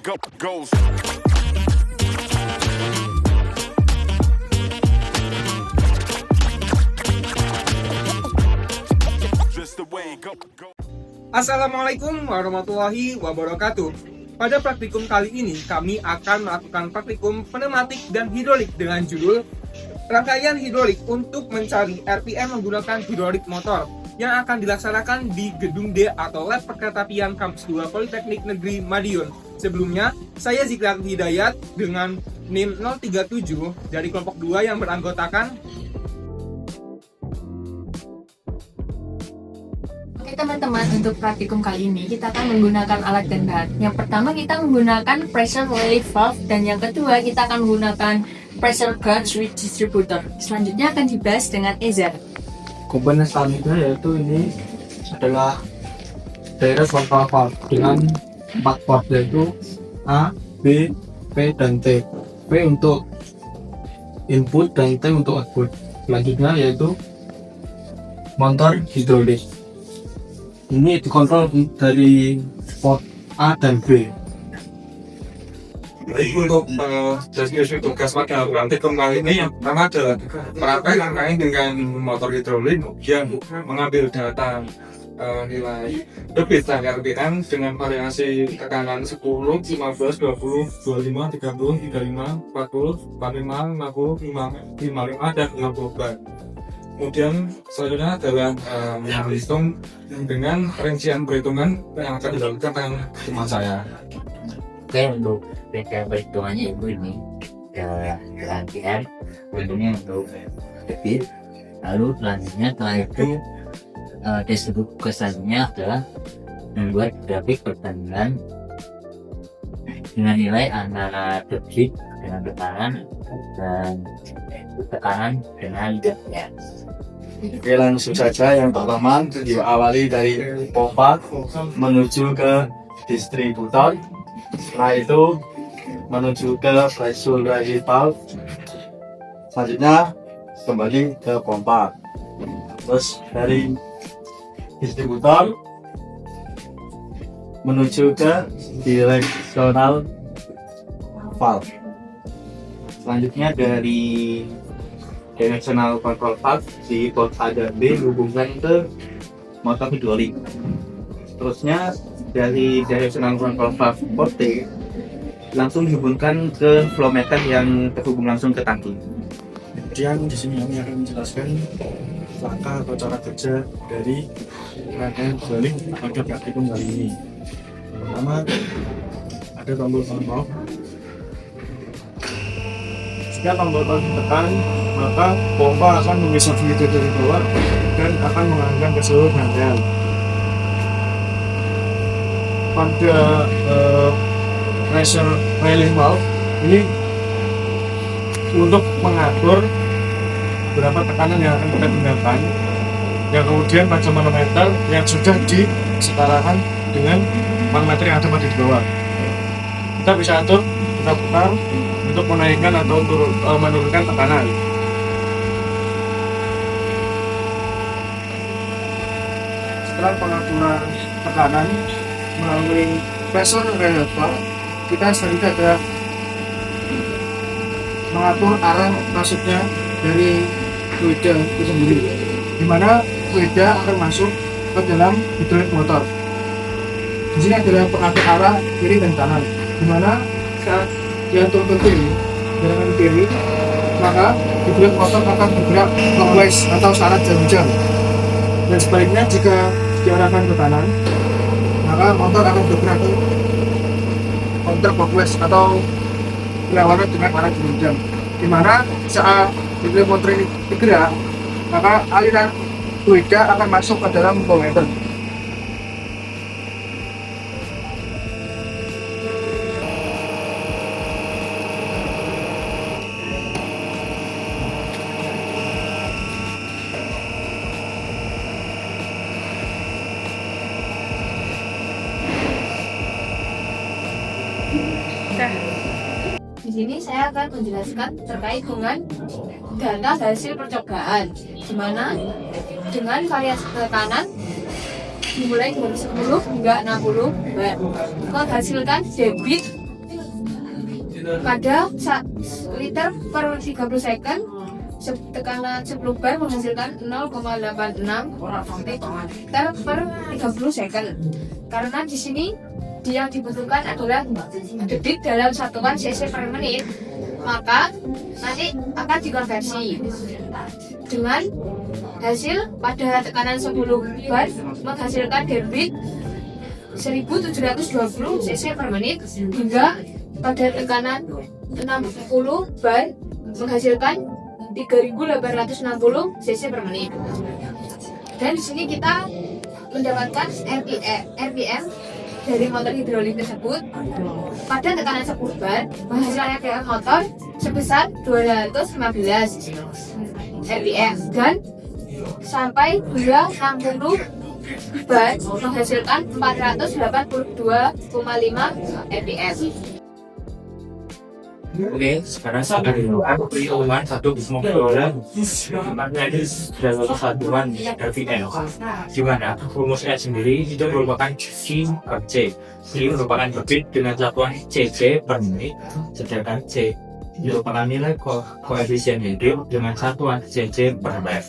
goes. Just the way it go. Assalamualaikum warahmatullahi wabarakatuh. Pada praktikum kali ini kami akan melakukan praktikum pneumatik dan hidrolik dengan judul Rangkaian Hidrolik untuk mencari RPM menggunakan hidrolik motor yang akan dilaksanakan di Gedung D atau Lab Perkeretaapian Kampus 2 Politeknik Negeri Madiun. Sebelumnya, saya Zikran Hidayat dengan NIM 037 dari kelompok 2 yang beranggotakan. Oke teman-teman, untuk praktikum kali ini kita akan menggunakan alat dan bahan. Yang pertama kita menggunakan pressure relief valve, dan yang kedua kita akan menggunakan pressure gauge switch distributor. Selanjutnya akan dibahas dengan Eza. Komponen selanjutnya yaitu ini adalah direct control valve dengan 4 port, yaitu A, B, P, dan T. P untuk input dan T untuk output. Selanjutnya yaitu motor hidrolik. Ini dikontrol dari port A dan B. Untuk deskripsi tugas pada praktikum kali ini yang pertama adalah praktek rangkaian dengan motor hidrolik yang mengambil data nilai debit dan RPM dengan variasi tekanan 10, 15, 20, 25, 30, 35, 40, 45, 50, 55, dan 60 bar. Kemudian selanjutnya adalah menghitung dengan rincian perhitungan yang akan dilakukan dengan teman saya. Oke, untuk perhitungannya ibu ini rangkaian bentuknya untuk debit, lalu selanjutnya setelah itu tugas selanjutnya adalah membuat grafik perbandingan dengan nilai antara debit dengan tekanan dan tekanan dengan debit. Oke, langsung saja. Yang pertama diawali dari pompa menuju ke distributor. Setelah itu menuju ke pressure relief valve. Selanjutnya kembali ke pompa. Terus dari distributor menuju ke directional valve. Selanjutnya dari directional control valve di port A dan B hubungkan ke motor hidrolik. Terusnya dari directional control valve port T langsung dihubungkan ke flow meter yang terhubung langsung ke tangki. Kemudian di sini kami akan menjelaskan langkah atau cara kerja dari rangkaian hidrolik pada praktikum kali ini. Pertama, ada tombol on/off. Jika tombol on ditekan, maka pompa akan menggeser fluid dari bawah dan akan mengalirkan ke seluruh rangkaian. Pada pressure relief valve ini untuk mengatur berapa tekanan yang akan kita gunakan, yang kemudian pada manometer yang sudah disetarakan dengan manometer yang ada pada di bawah. Kita bisa atur, kita putar untuk menaikkan atau menurunkan tekanan. Setelah pengaturan tekanan melalui pressure relief valve, kita selanjutnya ada mengatur arah masuknya dari fluida itu sendiri, di mana fluida akan masuk ke dalam hidrolik motor. Di sini adalah pengatur arah kiri dan kanan, di mana saat diatur ke kiri dengan kiri, maka hidrolik motor akan bergerak clockwise atau searah jam-jam, dan sebaliknya jika diarahkan ke kanan, maka motor akan bergerak ke counterclockwise atau berlawanan dengan arah jam-jam, di mana saat hidrolik motor ini bergerak, maka aliran fluida akan masuk ke dalam flow meter. Di sini saya akan menjelaskan terkait dengan data hasil percobaan, di mana dengan variasi tekanan dimulai dari 10 hingga 60 bar menghasilkan debit pada liter per 30 second tekanan 10 bar menghasilkan 0,86 liter per 30 second. Karena di sini yang dibutuhkan adalah debit dalam satuan cc per menit, maka nanti akan dikonversi dengan hasil pada tekanan 10 bar menghasilkan debit 1720 cc per menit hingga pada tekanan 60 bar menghasilkan 3860 cc per menit. Dan di sini kita mendapatkan RPM dari motor hidrolik tersebut pada tekanan 10 bar menghasilkan RPM motor sebesar 215 RPM dan sampai 260 bar menghasilkan 482,5 RPM. Oke, sekarang saya akan perhitungan satu motor jadi dalam satuan RPM. Gimana? Rumusnya sendiri itu merupakan C per C. C merupakan debit dengan satuan cc per menit, sedangkan C merupakan nilai koefisien hidup dengan satuan cc per bar.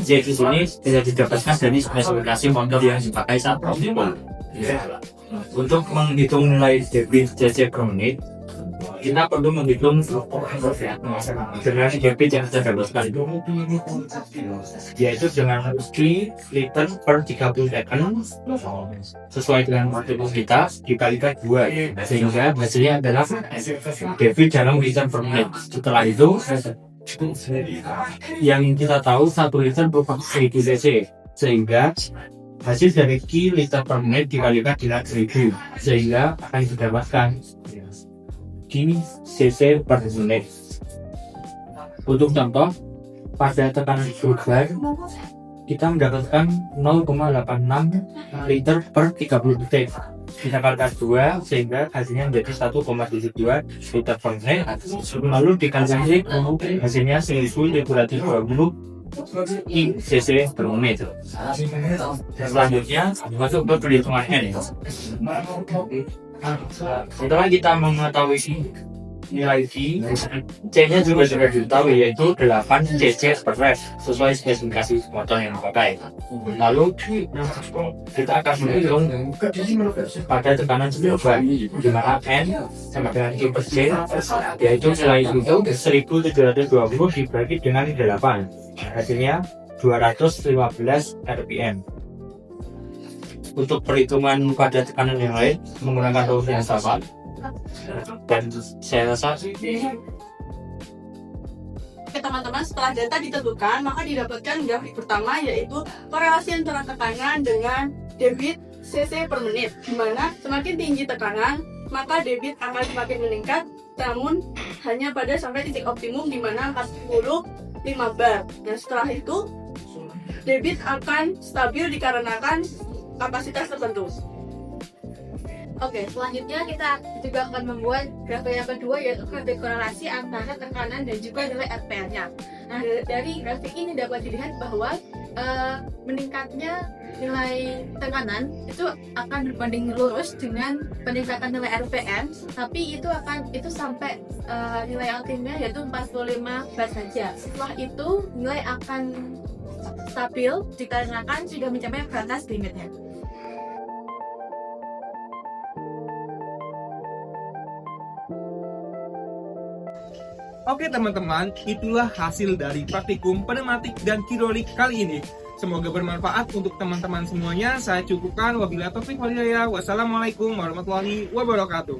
C di sini tidak didapatkan dari spesifikasi motor yang dipakai saat optimum. Untuk menghitung nilai debit cc per menit, kita perlu menghitung dengan debit yang terdapatkan itu, yaitu dengan 3 liter per 30 second sesuai dengan matematika kita dikalikan 2, sehingga hasilnya adalah debit dalam liter per menit. Setelah itu yang kita tahu 1 liter merupakan 1000 cc, sehingga hasil dari Q liter per menit dikalikan dengan 1000, sehingga akan didapatkan cc per menit. Untuk contoh, pada tekanan 10 bar kita mendapatkan 0,86 liter per 30 detik. Kita kalikan 2 sehingga hasilnya menjadi 1,72 liter per menit. Lalu dikalikan hasilnya 1320 cc per menit. Selanjutnya masuk ke perhitungan N. Setelah kita mengetahui nilai V, C-nya juga sudah diketahui, yaitu 8 cc per rev sesuai spesifikasi motor yang dipakai. Lalu kita akan menghitung pada tekanan 10 bar, di mana N sama dengan Q per C, yaitu nilai itu 1720 dibagi dengan 8, hasilnya 215 RPM. Untuk perhitungan pada tekanan yang lain menggunakan rumus yang sama, dan saya rasa Oke teman-teman, setelah data ditentukan maka didapatkan grafik pertama, yaitu korelasi antara tekanan dengan debit cc per menit, di mana semakin tinggi tekanan maka debit akan semakin meningkat, namun hanya pada sampai titik optimum di mana 45 bar. Dan setelah itu debit akan stabil dikarenakan kapasitas tertentu. Oke, selanjutnya kita juga akan membuat grafik yang kedua, yaitu grafik korelasi antara tekanan dan juga nilai RPM-nya. Nah, dari grafik ini dapat dilihat bahwa meningkatnya nilai tekanan itu akan berbanding lurus dengan peningkatan nilai RPM, tapi itu sampai nilai ultimate yaitu 45 bar saja. Setelah itu nilai akan stabil dikarenakan sudah mencapai batas limitnya. Oke teman-teman, itulah hasil dari praktikum pneumatik dan hidrolik kali ini. Semoga bermanfaat untuk teman-teman semuanya. Saya cukupkan. Wabillahi taufiq wal hidayah. Wassalamualaikum warahmatullahi wabarakatuh.